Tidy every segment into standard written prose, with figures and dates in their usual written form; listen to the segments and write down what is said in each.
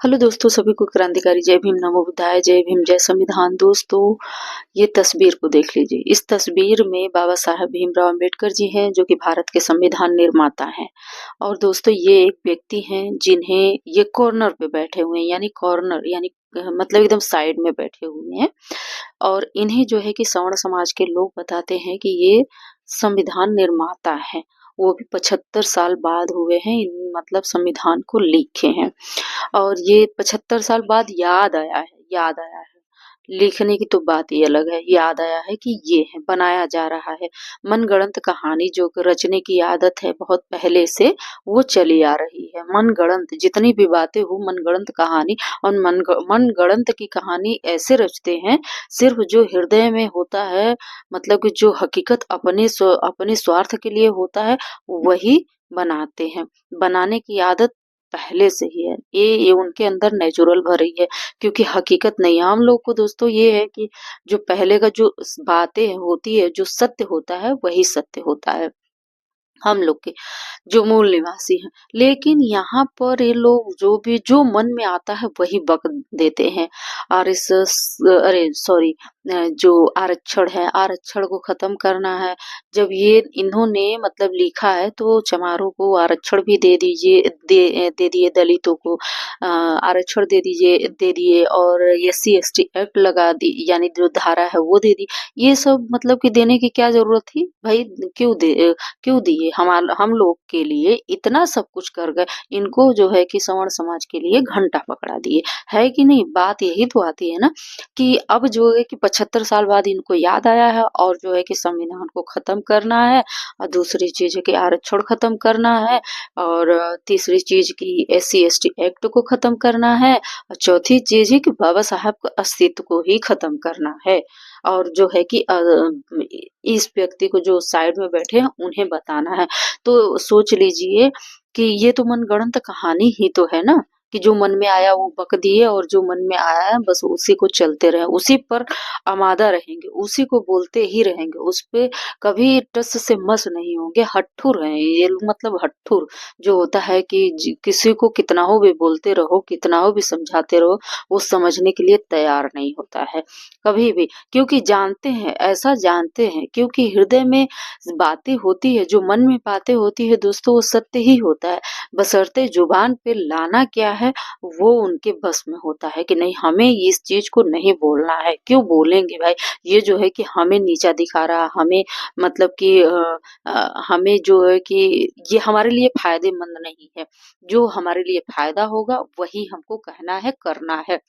Hello दोस्तों, सभी को क्रांतिकारी जय भीम, नमो बुद्धाय, जय भीम, जय संविधान। दोस्तों, ये तस्वीर को देख लीजिए। इस तस्वीर में बाबा साहब भीमराव अम्बेडकर जी हैं, जो कि भारत के संविधान निर्माता हैं। और दोस्तों, ये एक व्यक्ति हैं जिन्हें ये कॉर्नर पे बैठे हुए हैं, यानी कॉर्नर यानी मतलब एकदम साइड में बैठे हुए हैं। और इन्हें जो है कि सवर्ण समाज के लोग बताते हैं कि ये संविधान निर्माता हैं। वो भी 75 साल बाद हुए हैं, इन मतलब संविधान को लिखे हैं। और ये 75 साल बाद याद आया है। लिखने की तो बात ही अलग है, याद आया है कि ये है, बनाया जा रहा है। मनगढ़ंत कहानी जो रचने की आदत है बहुत पहले से, वो चली आ रही है। मनगढ़ंत जितनी भी बातें हो, मनगढ़ंत कहानी और मनगढ़ंत की कहानी ऐसे रचते हैं, सिर्फ जो हृदय में होता है, मतलब कि जो हकीकत अपने स्वार्थ के लिए होता है, वही बनाते हैं। बनाने की आदत पहले से ही है। ये उनके अंदर नेचुरल भरी है, क्योंकि हकीकत नहीं है। हम लोग को दोस्तों ये है कि जो पहले का जो बातें होती है, जो सत्य होता है, वही सत्य होता है। हम लोग के जो मूल निवासी हैं। लेकिन यहाँ पर ये लोग जो मन में आता है वही बक देते हैं। आरएसएस अरे सॉरी जो आरक्षण है, आरक्षण को खत्म करना है। जब ये इन्होंने मतलब लिखा है तो चमारों को आरक्षण भी दे दिए, दलितों को आरक्षण दे दिए और एससी एसटी एक्ट लगा दी, यानी जो धारा है वो दे दी। ये सब मतलब कि देने की क्या जरूरत थी भाई? क्यों दिए? हम लोग के लिए इतना सब कुछ कर गए, इनको जो है कि सवर्ण समाज के लिए घंटा पकड़ा दिए, है कि नहीं? बात यही तो आती है ना कि अब जो है कि 75 साल बाद इनको याद आया है और जो है कि संविधान को खत्म करना है, और दूसरी चीज है कि आरक्षण खत्म करना है, और तीसरी चीज की एससी एसटी एक्ट को खत्म करना है, और चौथी चीज है कि बाबा साहब के अस्तित्व को ही खत्म करना है। और जो है कि इस व्यक्ति को जो साइड में बैठे हैं उन्हें बताना है। तो सोच लीजिए कि ये तो मनगढ़ंत कहानी ही तो है ना, कि जो मन में आया वो बक दिए, और जो मन में आया है बस उसी को चलते रहे, उसी पर आमादा रहेंगे, उसी को बोलते ही रहेंगे, उस पे कभी टस से मस नहीं होंगे। हट्ठुर हैं ये लोग, मतलब हट्ठुर जो होता है कि किसी को कितना हो भी बोलते रहो, कितना हो भी समझाते रहो, वो समझने के लिए तैयार नहीं होता है कभी भी। क्योंकि जानते हैं, ऐसा जानते हैं, क्योंकि हृदय में बातें होती है, जो मन में बातें होती है दोस्तों, वो सत्य ही होता है। बशर्ते जुबान पे लाना क्या है, वो उनके बस में होता है कि नहीं, हमें इस चीज को नहीं बोलना है। क्यों बोलेंगे भाई? ये जो है कि हमें नीचा दिखा रहा, हमें मतलब कि हमें जो है कि ये हमारे लिए फायदेमंद नहीं है। जो हमारे लिए फायदा होगा वही हमको कहना है, करना है।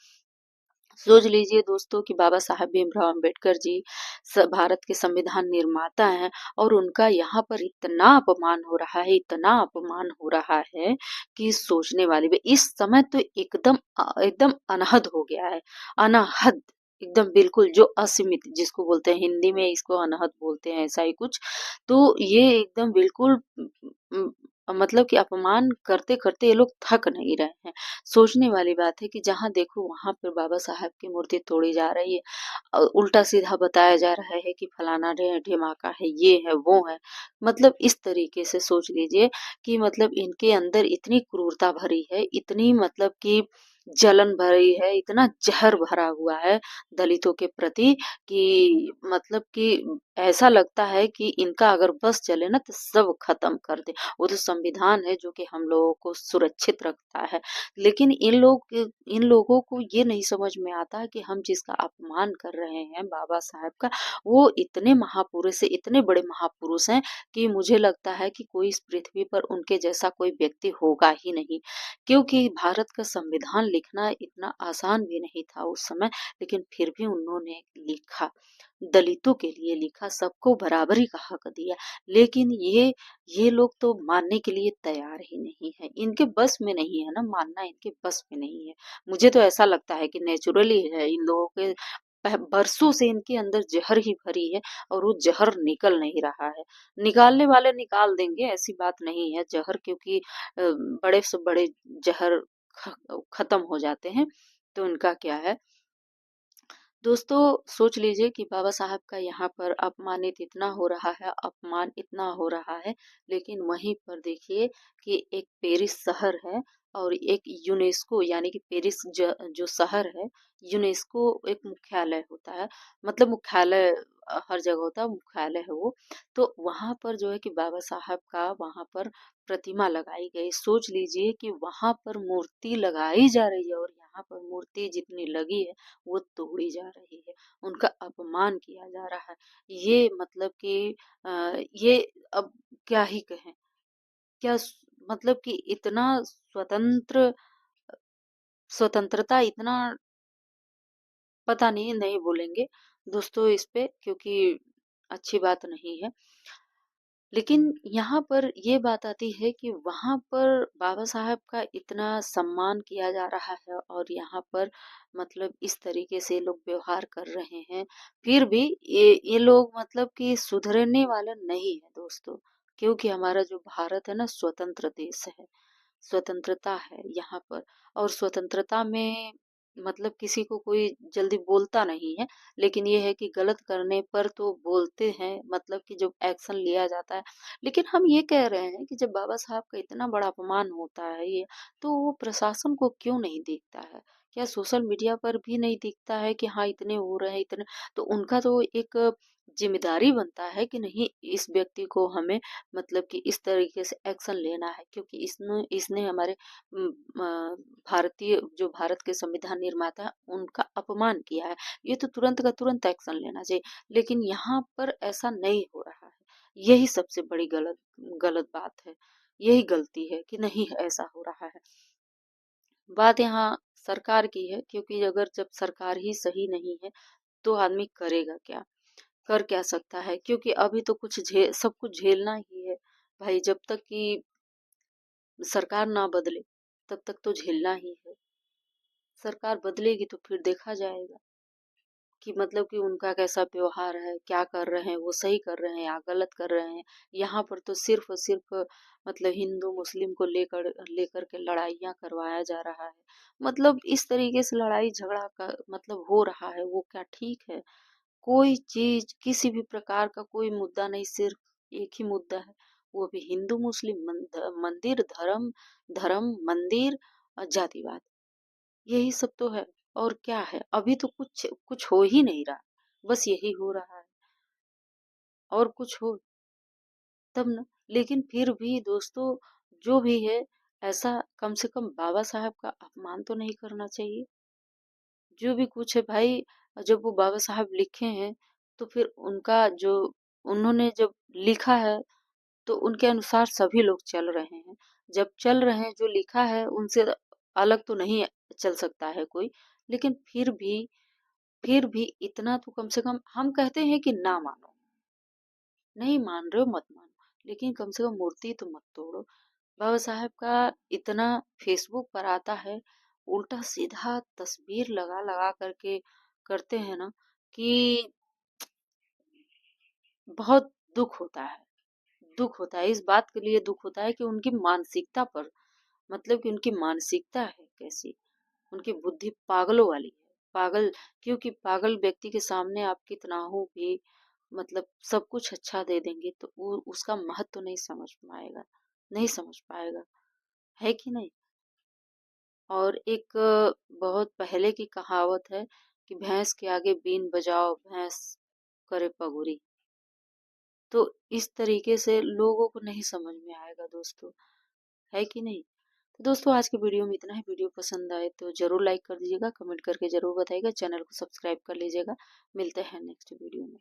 सोच लीजिए दोस्तों कि बाबा साहब भीमराव अम्बेडकर जी भारत के संविधान निर्माता हैं, और उनका यहाँ पर इतना अपमान हो रहा है, इतना अपमान हो रहा है कि सोचने वाली भी। इस समय तो एकदम अनहद हो गया है, अनहद, एकदम बिल्कुल, जो असीमित जिसको बोलते हैं, हिंदी में इसको अनहद बोलते हैं, ऐसा ही कुछ। तो ये एकदम बिल्कुल उम, मतलब कि अपमान करते करते ये लोग थक नहीं रहे हैं। सोचने वाली बात है कि जहाँ देखो वहां पर बाबा साहब की मूर्ति तोड़ी जा रही है, उल्टा सीधा बताया जा रहा है कि फलाना ढिमाका है, ये है, वो है। मतलब इस तरीके से सोच लीजिए कि मतलब इनके अंदर इतनी क्रूरता भरी है, इतनी मतलब कि जलन भरी है, इतना जहर भरा हुआ है दलितों के प्रति, कि मतलब कि ऐसा लगता है कि इनका अगर बस चले ना तो सब खत्म कर दे। वो तो संविधान है जो कि हम लोगों को सुरक्षित रखता है। लेकिन इन लोगों को ये नहीं समझ में आता कि हम जिसका अपमान कर रहे हैं बाबा साहब का, वो इतने महापुरुष से, इतने बड़े महापुरुष हैं कि मुझे लगता है कि कोई इस पृथ्वी पर उनके जैसा कोई व्यक्ति होगा ही नहीं। क्योंकि भारत का संविधान लिखना इतना आसान भी नहीं था उस समय, लेकिन फिर भी उन्होंने लिखा, दलितों के लिए लिखा, सबको बराबरी का हक दिया। लेकिन ये लोग तो मानने के लिए तैयार ही नहीं है, इनके बस में नहीं है ना, मानना इनके बस में नहीं है। मुझे तो ऐसा लगता है कि नेचुरली है इन लोगों के, बरसों से इनके अंदर जहर ही भरी है, और वो जहर निकल नहीं रहा है। निकालने वाले निकाल देंगे, ऐसी बात नहीं है। जहर क्योंकि बड़े से बड़े जहर खत्म हो जाते हैं, तो इनका क्या है। दोस्तों, सोच लीजिए कि बाबा साहब का यहाँ पर अपमानित इतना हो रहा है, अपमान इतना हो रहा है, लेकिन वहीं पर देखिए कि एक पेरिस शहर है, और एक यूनेस्को यानी कि पेरिस जो शहर है, यूनेस्को एक मुख्यालय होता है, मतलब मुख्यालय हर जगह होता है, मुख्यालय है वो। तो वहाँ पर जो है कि बाबा साहब का वहाँ पर प्रतिमा लगाई गई। सोच लीजिए कि वहाँ पर मूर्ति लगाई जा रही है और यहाँ पर मूर्ति जितनी लगी है वो तोड़ी जा रही है, उनका अपमान किया जा रहा है। ये मतलब कि ये अब क्या ही कहें, क्या मतलब कि इतना स्वतंत्रता इतना, पता नहीं, नहीं बोलेंगे दोस्तों इस पे, क्योंकि अच्छी बात नहीं है। लेकिन यहाँ पर ये बात आती है कि वहाँ पर बाबा साहब का इतना सम्मान किया जा रहा है और यहाँ पर मतलब इस तरीके से लोग व्यवहार कर रहे हैं, फिर भी ये लोग मतलब कि सुधरने वाले नहीं है दोस्तों, क्योंकि हमारा जो भारत है ना, स्वतंत्र देश है, स्वतंत्रता है यहाँ पर। और स्वतंत्रता में मतलब किसी को कोई जल्दी बोलता नहीं है, लेकिन ये है कि गलत करने पर तो बोलते हैं, मतलब कि जब एक्शन लिया जाता है। लेकिन हम ये कह रहे हैं कि जब बाबा साहब का इतना बड़ा अपमान होता है ये, तो वो प्रशासन को क्यों नहीं देखता है? क्या सोशल मीडिया पर भी नहीं दिखता है कि हाँ इतने हो रहे हैं, इतने, तो उनका तो एक जिम्मेदारी बनता है कि नहीं, इस व्यक्ति को हमें मतलब कि इस तरीके से एक्शन लेना है, क्योंकि इसने इसने हमारे भारतीय जो भारत के संविधान निर्माता है उनका अपमान किया है, ये तो तुरंत का तुरंत एक्शन लेना चाहिए। लेकिन यहाँ पर ऐसा नहीं हो रहा है, यही सबसे बड़ी गलत गलत बात है, यही गलती है कि नहीं ऐसा हो रहा है। बात यहाँ सरकार की है, क्योंकि अगर जब सरकार ही सही नहीं है तो आदमी करेगा क्या, कर क्या सकता है, क्योंकि अभी तो सब कुछ झेलना ही है भाई। जब तक कि सरकार ना बदले तब तक तो झेलना ही है। सरकार बदलेगी तो फिर देखा जाएगा कि मतलब कि उनका कैसा व्यवहार है, क्या कर रहे हैं, वो सही कर रहे हैं या गलत कर रहे हैं। यहाँ पर तो सिर्फ और सिर्फ मतलब हिंदू मुस्लिम को लेकर लेकर के लड़ाइयाँ करवाया जा रहा है। मतलब इस तरीके से लड़ाई झगड़ा का मतलब हो रहा है, वो क्या ठीक है? कोई चीज किसी भी प्रकार का कोई मुद्दा नहीं, सिर्फ एक ही मुद्दा है, वो भी हिंदू मुस्लिम मंदिर, धर्म धर्म मंदिर और जातिवाद, यही सब तो है। और क्या है, अभी तो कुछ कुछ हो ही नहीं रहा, बस यही हो रहा है, और कुछ हो तब ना। लेकिन फिर भी दोस्तों, जो भी है, ऐसा कम से कम बाबा साहब का अपमान तो नहीं करना चाहिए। जो भी कुछ है भाई, जब वो बाबा साहब लिखे हैं तो फिर उनका जो उन्होंने जब लिखा है तो उनके अनुसार सभी लोग चल रहे हैं। जब चल रहे हैं, जो लिखा है उनसे अलग तो नहीं चल सकता है कोई। लेकिन फिर भी इतना तो कम से कम हम कहते हैं कि ना मानो, नहीं मान रहे हो मत मानो, लेकिन कम से कम मूर्ति तो मत तोड़ो। बाबा साहब का इतना फेसबुक पर आता है, उल्टा सीधा तस्वीर लगा लगा करके करते हैं ना, कि बहुत दुख होता है। दुख होता है, इस बात के लिए दुख होता है कि उनकी मानसिकता पर, मतलब कि उनकी मानसिकता है कैसी, उनकी बुद्धि पागलों वाली है। पागल, क्योंकि पागल व्यक्ति के सामने आप कितना हो भी मतलब सब कुछ अच्छा दे देंगे तो वो उसका महत्व नहीं समझ पाएगा, नहीं समझ पाएगा, है कि नहीं? और एक बहुत पहले की कहावत है कि भैंस के आगे बीन बजाओ, भैंस करे पगुरी। तो इस तरीके से लोगों को नहीं समझ में आएगा दोस्तों, है कि नहीं? तो दोस्तों आज के वीडियो में इतना ही। वीडियो पसंद आए तो जरूर लाइक कर दीजिएगा, कमेंट करके जरूर बताइएगा, चैनल को सब्सक्राइब कर लीजिएगा। मिलते हैं नेक्स्ट वीडियो में।